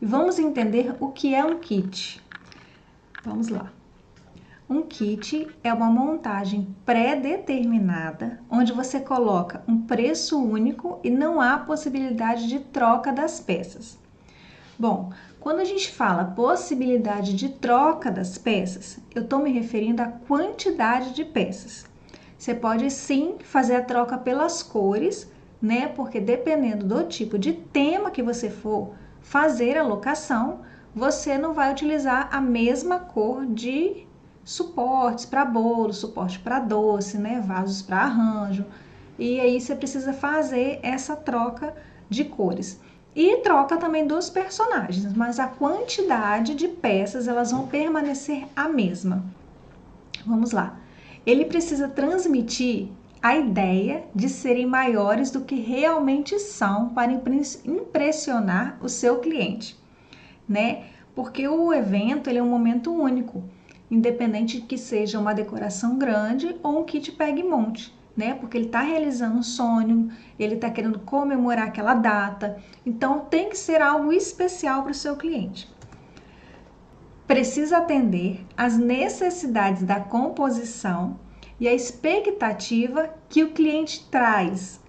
vamos entender o que é um kit. Vamos lá. Um kit é uma montagem pré-determinada, onde você coloca um preço único e não há possibilidade de troca das peças. Bom, quando a gente fala possibilidade de troca das peças, eu estou me referindo à quantidade de peças. Você pode sim fazer a troca pelas cores, né? Porque dependendo do tipo de tema que você for fazer a locação, você não vai utilizar a mesma cor de suportes para bolo, suporte para doce, né? Vasos para arranjo. E aí você precisa fazer essa troca de cores. E troca também dos personagens, mas a quantidade de peças elas vão permanecer a mesma. Vamos lá. Ele precisa transmitir a ideia de serem maiores do que realmente são para impressionar o seu cliente, né? Porque o evento ele é um momento único, independente de que seja uma decoração grande ou um kit pegue e monte, né? Porque ele está realizando um sonho, ele está querendo comemorar aquela data, então tem que ser algo especial para o seu cliente. Precisa atender às necessidades da composição e a expectativa que o cliente traz,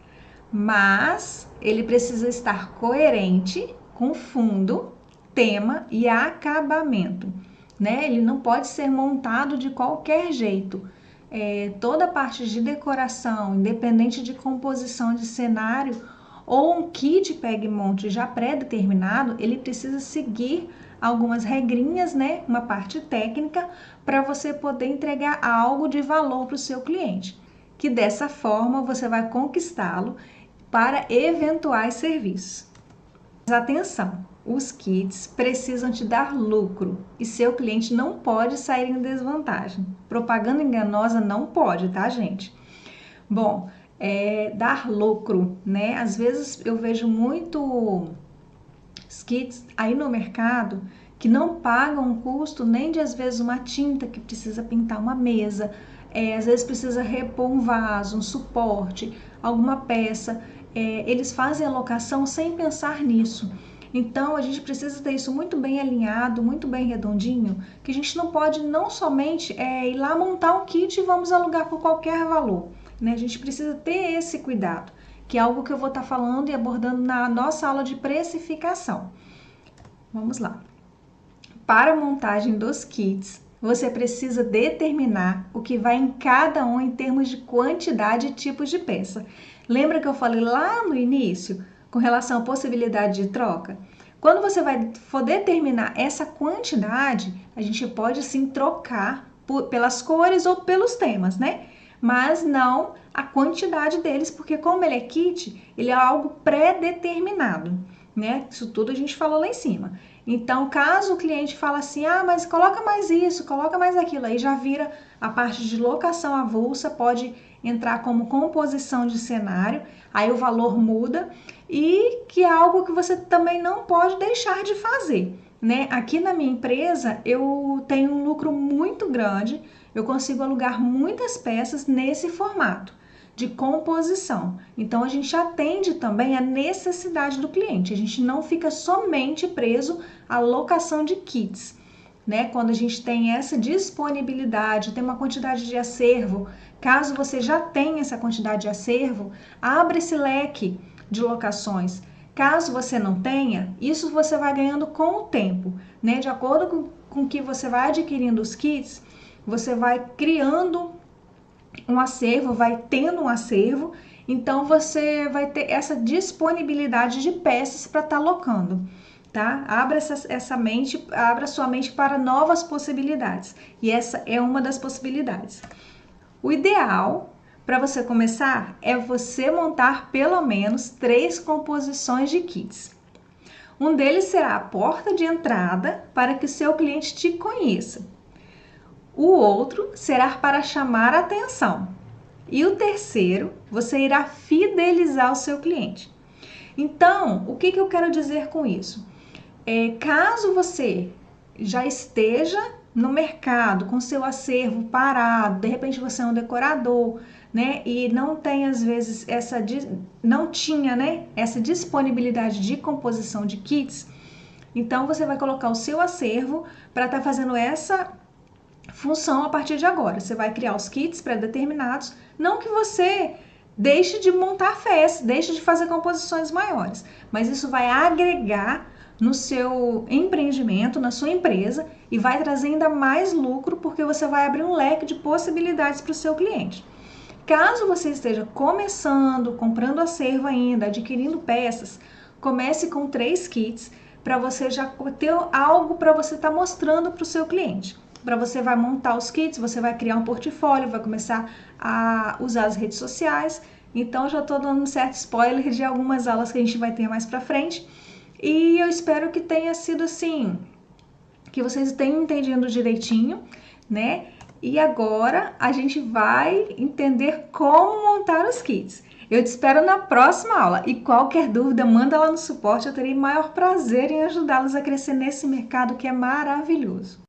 mas ele precisa estar coerente com fundo, tema e acabamento, né? Ele não pode ser montado de qualquer jeito. Toda a parte de decoração, independente de composição de cenário ou um kit pegue e monte já pré-determinado, ele precisa seguir algumas regrinhas, né? Uma parte técnica para você poder entregar algo de valor para o seu cliente, que dessa forma você vai conquistá-lo para eventuais serviços. Mas atenção, os kits precisam te dar lucro e seu cliente não pode sair em desvantagem. Propaganda enganosa não pode, tá, gente? Bom, dar lucro, né? Às vezes eu vejo muito kits aí no mercado que não pagam um custo nem de às vezes uma tinta que precisa pintar uma mesa, às vezes precisa repor um vaso, um suporte, alguma peça. Eles fazem a locação sem pensar nisso. Então a gente precisa ter isso muito bem alinhado, muito bem redondinho, que a gente não pode não somente ir lá montar um kit e vamos alugar por qualquer valor, né? A gente precisa ter esse cuidado, que é algo que eu vou estar falando e abordando na nossa aula de precificação. Vamos lá. Para a montagem dos kits, você precisa determinar o que vai em cada um em termos de quantidade e tipos de peça. Lembra que eu falei lá no início com relação à possibilidade de troca? Quando você for determinar essa quantidade, a gente pode sim trocar pelas cores ou pelos temas, né? Mas não a quantidade deles, porque como ele é kit, ele é algo pré-determinado, né? Isso tudo a gente falou lá em cima. Então, caso o cliente fale assim, mas coloca mais isso, coloca mais aquilo, aí já vira a parte de locação avulsa, pode entrar como composição de cenário, aí o valor muda e que é algo que você também não pode deixar de fazer, né? Aqui na minha empresa, eu tenho um lucro muito grande, eu consigo alugar muitas peças nesse formato de composição. Então, a gente atende também a necessidade do cliente. A gente não fica somente preso à locação de kits, né? Quando a gente tem essa disponibilidade, tem uma quantidade de acervo, caso você já tenha essa quantidade de acervo, abre esse leque de locações. Caso você não tenha, isso você vai ganhando com o tempo, né? De acordo com que você vai adquirindo os kits, você vai criando um acervo, vai tendo um acervo, então você vai ter essa disponibilidade de peças para estar locando, tá? Abra abra sua mente para novas possibilidades, e essa é uma das possibilidades. O ideal para você começar é você montar pelo menos 3 composições de kits. Um deles será a porta de entrada para que o seu cliente te conheça. O outro será para chamar a atenção. E o terceiro, você irá fidelizar o seu cliente. Então, o que eu quero dizer com isso? Caso você já esteja no mercado com seu acervo parado, de repente você é um decorador, né? E não tem às vezes não tinha, né? Essa disponibilidade de composição de kits. Então, você vai colocar o seu acervo para estar fazendo essa função a partir de agora. Você vai criar os kits pré-determinados, não que você deixe de montar festas, deixe de fazer composições maiores, mas isso vai agregar no seu empreendimento, na sua empresa, e vai trazer ainda mais lucro, porque você vai abrir um leque de possibilidades para o seu cliente. Caso você esteja começando, comprando acervo ainda, adquirindo peças, comece com 3 kits para você já ter algo para você estar mostrando para o seu cliente. Para você vai montar os kits, você vai criar um portfólio, vai começar a usar as redes sociais. Então já estou dando um certo spoiler de algumas aulas que a gente vai ter mais para frente. E eu espero que tenha sido assim, que vocês tenham entendido direitinho, né? E agora a gente vai entender como montar os kits. Eu te espero na próxima aula e qualquer dúvida, manda lá no suporte, eu terei maior prazer em ajudá-los a crescer nesse mercado que é maravilhoso.